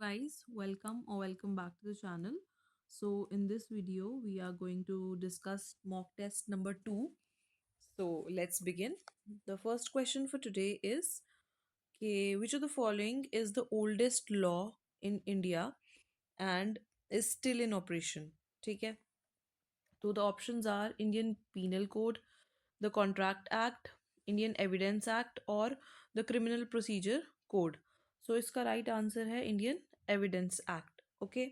guys, welcome back to the channel. So in this video we are going to discuss mock test number 2. So let's begin. The first question for today is, okay, which of the following is the oldest law in India and is still in operation? ठीक है, तो the options are Indian Penal Code, the Contract Act, Indian Evidence Act और the Criminal Procedure Code. So इसका right answer है Indian Evidence Act. Okay,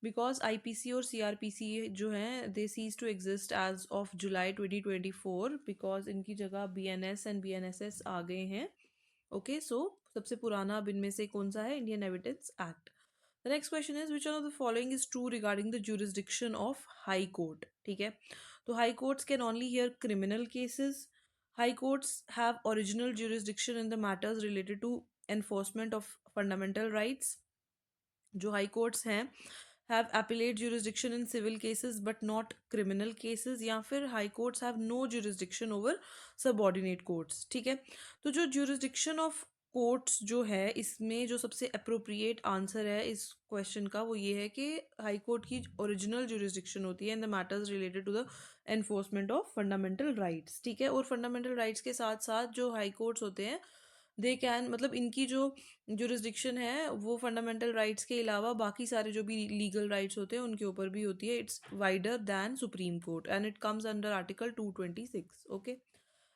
because IPC और CRPC जो हैं they cease to exist as of July 2024 because इनकी जगह BNS and BNSS आ गए हैं. Okay, so सबसे पुराना अब इनमें से कौन सा है? Indian Evidence Act. The next question is, which one of the following is true regarding the jurisdiction of High Court? ठीक है, तो High Courts can only hear criminal cases. High Courts have original jurisdiction in the matters related to enforcement of fundamental rights. जो High Courts हैं have appellate jurisdiction in civil cases but not criminal cases, या फिर High Courts have no jurisdiction over subordinate courts. ठीक है, तो जो jurisdiction of courts जो है इसमें जो सबसे अप्रोप्रिएट आंसर है इस क्वेश्चन का वो ये है कि हाई कोर्ट की ओरिजिनल जुरिस्डिक्शन होती है in the matters related to the enforcement of fundamental rights. ठीक है, और फंडामेंटल राइट्स के साथ साथ जो हाई कोर्ट्स होते हैं दे कैन मतलब इनकी जो जुरिस्डिक्शन है वो फंडामेंटल राइट्स के अलावा बाकी सारे जो भी लीगल राइट्स होते हैं उनके ऊपर भी होती है. It's wider than supreme court and it comes under article 226. Okay,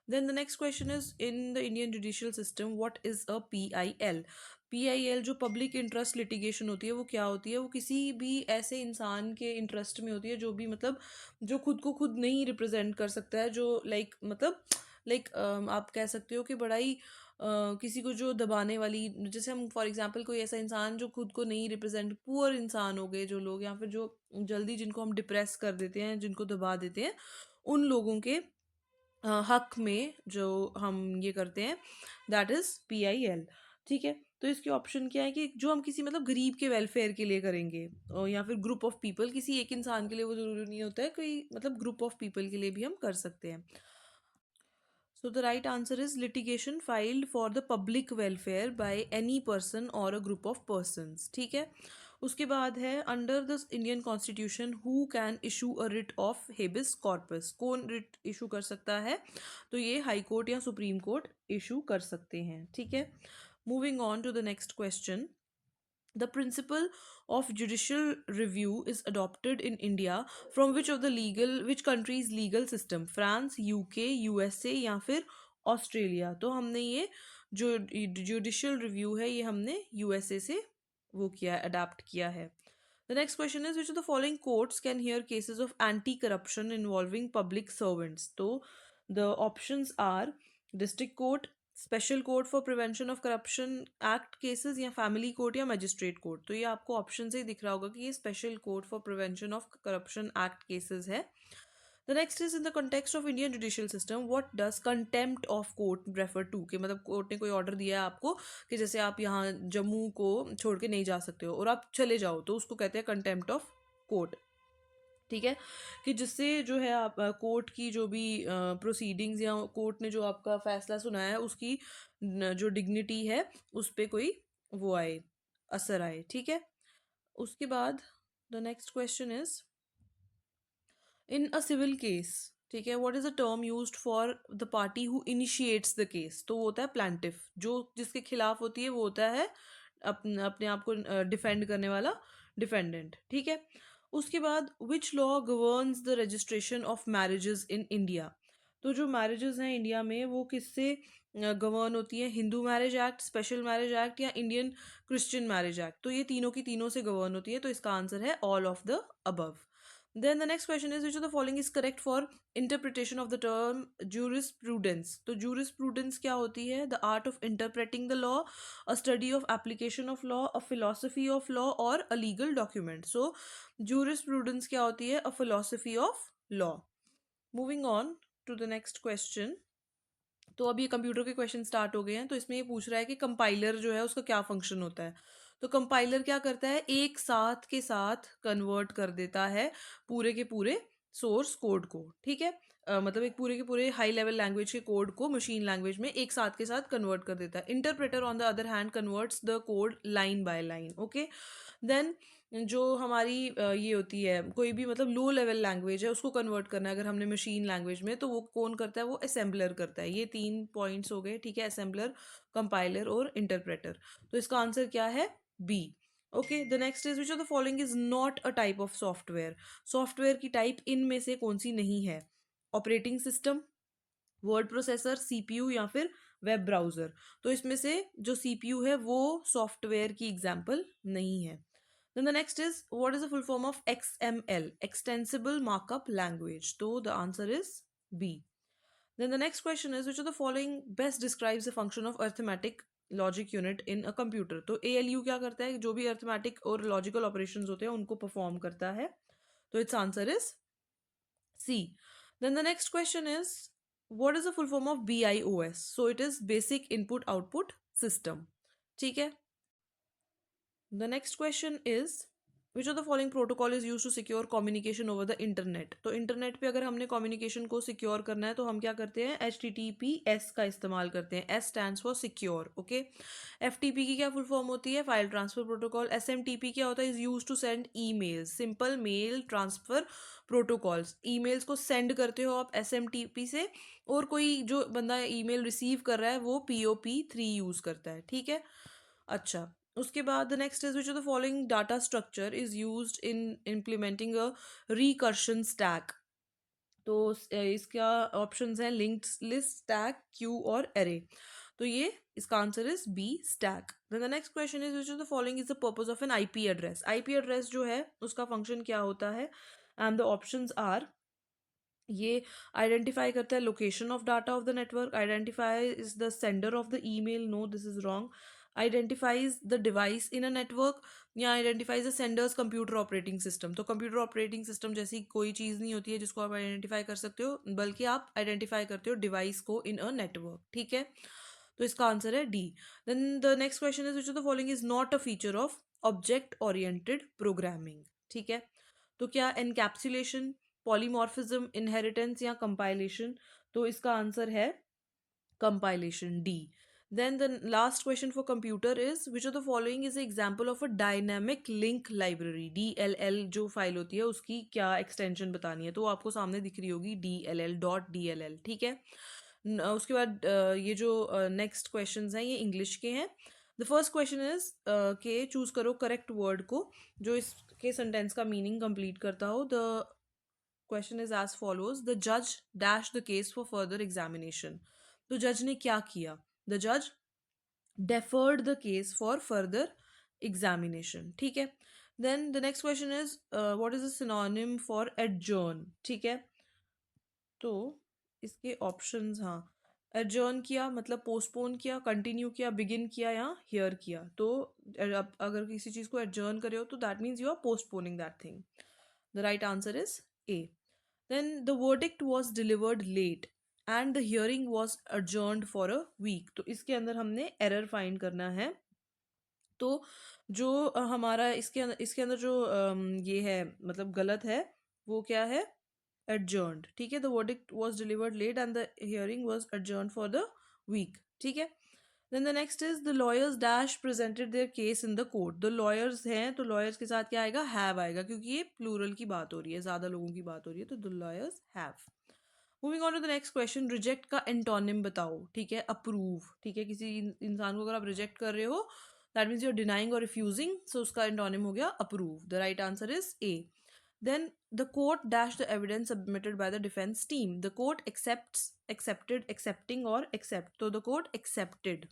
then the next question is, in the Indian judicial system, what is a PIL? PIL जो पब्लिक इंटरेस्ट लिटिगेशन होती है वो क्या होती है? वो किसी भी ऐसे इंसान के इंटरेस्ट में होती है जो भी मतलब जो खुद को खुद नहीं रिप्रेजेंट कर सकता है, जो लाइक आप कह सकते हो कि बड़ा ही किसी को जो दबाने वाली, जैसे हम फॉर एग्जांपल कोई ऐसा इंसान जो खुद को नहीं रिप्रेजेंट, पुअर इंसान हो गए जो लोग, या फिर जो जल्दी जिनको हम डिप्रेस कर देते हैं, जिनको दबा देते हैं, उन लोगों के हक में जो हम ये करते हैं दैट इज़ PIL. ठीक है, तो इसके ऑप्शन क्या है कि जो हम किसी मतलब गरीब के वेलफेयर के लिए करेंगे, और या फिर ग्रुप ऑफ पीपल, किसी एक इंसान के लिए वो ज़रूरी नहीं होता है, कोई मतलब ग्रुप ऑफ पीपल के लिए भी हम कर सकते हैं. So the right answer is litigation filed for the public welfare by any person और अ ग्रुप ऑफ पर्सनस. ठीक है, उसके बाद है under the Indian constitution who can issue a writ of habeas corpus? कौन रिट इशू कर सकता है? तो ये हाई कोर्ट या सुप्रीम कोर्ट इशू कर सकते हैं. ठीक है, moving on to the next question. The principle of judicial review is adopted in India from which country's legal system? France, UK, USA या फिर ऑस्ट्रेलिया? तो हमने ये जो जुडिशियल रिव्यू है ये हमने USA से वो किया है, अडाप्ट किया है. The next question is, which of the following courts can hear cases of anti-corruption involving public servants? तो the options are district court, special court for prevention of corruption act cases, या family court या magistrate court. तो ये आपको option से ही दिख रहा होगा कि ये special court for prevention of corruption act cases है. The next is in the context of Indian judicial system what does contempt of court refer to? कि मतलब कोर्ट ने कोई ऑर्डर दिया है आपको कि जैसे आप यहाँ जम्मू को छोड़ के नहीं जा सकते हो और आप चले जाओ, तो उसको कहते हैं कंटेम्प्ट ऑफ कोर्ट. ठीक है, कि जिससे जो है आप कोर्ट की जो भी प्रोसीडिंग्स या कोर्ट ने जो आपका फैसला सुनाया है उसकी जो डिग्निटी है उस पर कोई वो आए, असर आए. ठीक है, उसके बाद the next question is, in a civil case, ठीक है, what is the term used for the party who initiates the case? तो वो होता है प्लांटिफ. जो जिसके खिलाफ होती है वो होता है अपने अपने आप को डिफेंड करने वाला डिफेंडेंट. ठीक है, उसके बाद which law governs the registration of marriages in India? तो जो मैरिजेस हैं इंडिया में वो किससे गवर्न होती है? Hindu marriage act, special marriage act या इंडियन क्रिश्चियन मैरिज एक्ट? तो ये तीनों की तीनों से गवर्न होती है, तो इसका आंसर है all of the above. Then the next question is, which of the following is correct for interpretation of the term jurisprudence? तो jurisprudence क्या होती है? The art of interpreting the law, a study of application of law, a philosophy of law or a legal document. So jurisprudence क्या होती है? A philosophy of law. Moving on to the next question. तो अब ये computer के question start हो गए हैं, तो इसमें ये पूछ रहा है कि कंपाइलर जो है उसका क्या फंक्शन होता है? तो कंपाइलर क्या करता है? एक साथ के साथ कन्वर्ट कर देता है पूरे के पूरे सोर्स कोड को. ठीक है, मतलब एक पूरे के पूरे हाई लेवल लैंग्वेज के कोड को मशीन लैंग्वेज में एक साथ के साथ कन्वर्ट कर देता है. Interpreter on the other hand converts the code line by line. Okay. Then जो हमारी ये होती है कोई भी मतलब लो लेवल लैंग्वेज है उसको कन्वर्ट करना है अगर हमने मशीन लैंग्वेज में, तो वो कौन करता है, वो असेंबलर करता है. ये 3 पॉइंट्स हो गए. ठीक है, असेंबलर, कंपाइलर और इंटरप्रेटर. तो इसका आंसर क्या है? B. Okay. The next is which of the following is not a type of software. Software की टाइप इनमें से कौन सी नहीं है? Operating system, word processor, CPU या फिर वेब ब्राउजर. तो इसमें से जो सीपीयू है वो सॉफ्टवेयर की एग्जांपल नहीं है. Then the next is, what is the full form of XML? Extensible Markup Language. So the answer is B. Then the next question is, which of the following best describes the function of arithmetic logic unit in a computer? तो ALU क्या करता है? जो भी arithmetic और logical operations होते हैं उनको perform करता है. तो its answer is C. Then the next question is, what is the full form of BIOS? So it is Basic Input Output System. ठीक है. The next question is, which of the following protocol is used to secure communication over the internet? तो internet पे अगर हमने communication को secure करना है तो हम क्या करते हैं? HTTPS का इस्तेमाल करते हैं. S stands for secure. Okay. FTP की क्या full form होती है? File Transfer Protocol. SMTP क्या होता है? Is used to send emails. Simple Mail Transfer Protocols. emails को send करते हो आप SMTP से, और कोई जो बंदा email receive कर रहा है वो POP3 यूज़ करता है. ठीक है. अच्छा. उसके बाद the next is which of the following data structure is used in implementing a recursion stack. तो इसका ऑप्शंस हैं लिंक्ड लिस्ट, स्टैक, क्यू और एरे. तो ये इसका answer is B, stack. Then the next question is which of the following is the purpose of an IP address. IP address जो है उसका फंक्शन क्या होता है? एंड द ऑप्शंस आर, ये आइडेंटिफाई करता है location of data of the network, identify is the sender of the email, no this is wrong, identifies the device in a network, या identifies the sender's computer operating system. तो computer operating system जैसी कोई चीज़ नहीं होती है जिसको आप identify कर सकते हो, बल्कि आप आइडेंटिफाई करते हो डिवाइस को इन अ नेटवर्क. ठीक है. तो इसका आंसर है D. Then the next question is which of the following is not a feature of object oriented programming. ठीक है. तो क्या एनकैप्सुलेशन, पॉलीमॉर्फिज्म, इनहेरिटेंस या कंपाइलेशन? तो इसका आंसर है compilation, D. Then the last question for computer is which of the following is example of a dynamic link library. DLL जो file होती है उसकी क्या एक्सटेंशन बतानी है? तो आपको सामने दिख रही होगी DLL.DLL. ठीक है. उसके बाद ये जो नेक्स्ट क्वेश्चंस हैं ये इंग्लिश के हैं. द फर्स्ट क्वेश्चन इज के चूज करो करेक्ट वर्ड को जो इसके सेंटेंस का मीनिंग कंप्लीट करता हो. The question is as follows, the जज dash the case for further examination. तो जज ने क्या किया? द जज deferred the case for further examination. ठीक है. Then the next question is, what is the synonym for adjourn? ठीक है. तो इसके ऑप्शंस, हाँ, adjourn किया मतलब पोस्टपोन किया, कंटिन्यू किया, बिगिन किया या हियर किया. तो अगर किसी चीज़ को adjourn करे हो तो that means you are postponing that thing. The right answer is A. Then the verdict was delivered late and the hearing was adjourned for a week. तो इसके अंदर हमने error find करना है. तो जो हमारा इसके अंदर जो ये है मतलब गलत है वो क्या है? adjourned. ठीक है. the verdict was delivered late and the hearing was adjourned for the week. ठीक है. then the next is, the lawyers dash presented their case in the court. the lawyers हैं तो lawyers के साथ क्या आएगा? have आएगा, क्योंकि ये plural की बात हो रही है, ज़्यादा लोगों की बात हो रही है, तो the lawyers have. Moving on to the next question, reject का एंटोनिम बताओ. ठीक है. अप्रूव. ठीक है. किसी इंसान को अगर आप रिजेक्ट कर रहे हो that means you are denying और रिफ्यूजिंग, सो उसका एंटोनिम हो गया approve. The right answer is A. Then the court dash the evidence submitted by the defense team. The court accepts, accepted, accepting or accept. So the court accepted.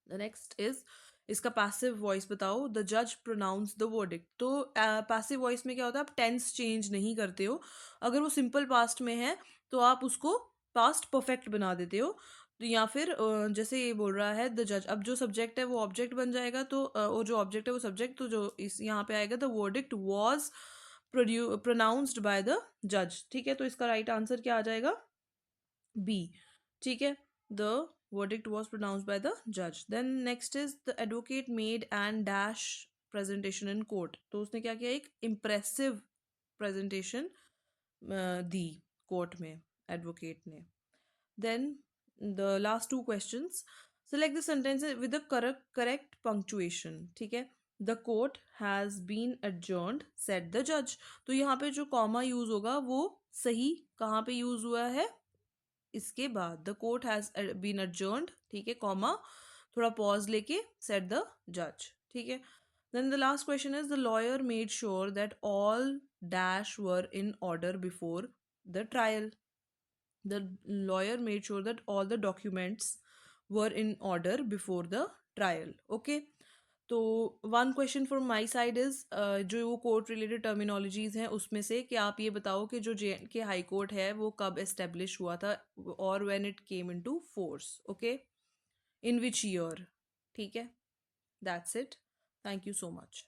The next is, इसका passive voice बताओ. The जज pronounce the verdict. तो passive voice में क्या होता है? आप tense change नहीं करते हो. अगर वो सिंपल पास्ट में है तो आप उसको पास्ट परफेक्ट बना देते हो. तो या फिर जैसे ये बोल रहा है द जज, अब जो सब्जेक्ट है वो ऑब्जेक्ट बन जाएगा, तो और जो ऑब्जेक्ट है वो सब्जेक्ट, तो जो इस यहाँ पे आएगा the verdict was pronounced by the जज. ठीक है. तो इसका राइट आंसर क्या आ जाएगा? बी. ठीक है. The verdict was pronounced by the judge. Then next is, the advocate made and dash presentation in court. तो उसने क्या किया? एक impressive presentation दी कोर्ट में एडवोकेट ने. Then the last two questions. Select the sentences with the correct punctuation. ठीक है. The court has been adjourned, said the judge. तो यहाँ पे जो कॉमा यूज होगा वो सही कहाँ पे यूज हुआ है, इसके बाद. The court has been adjourned, ठीक है, कॉमा, थोड़ा पॉज लेके said the judge. ठीक है. Then the last question is, the lawyer made sure that all dash were in order before the trial. The lawyer made sure that all the documents were in order before the trial. Okay. तो one question from my side is, जो वो court related terminologies हैं उसमें से कि आप ये बताओ कि जो जे के हाई कोर्ट है वो कब एस्टेब्लिश हुआ था और when it came into force. Okay. In which year. ठीक है. That's it. Thank you so much.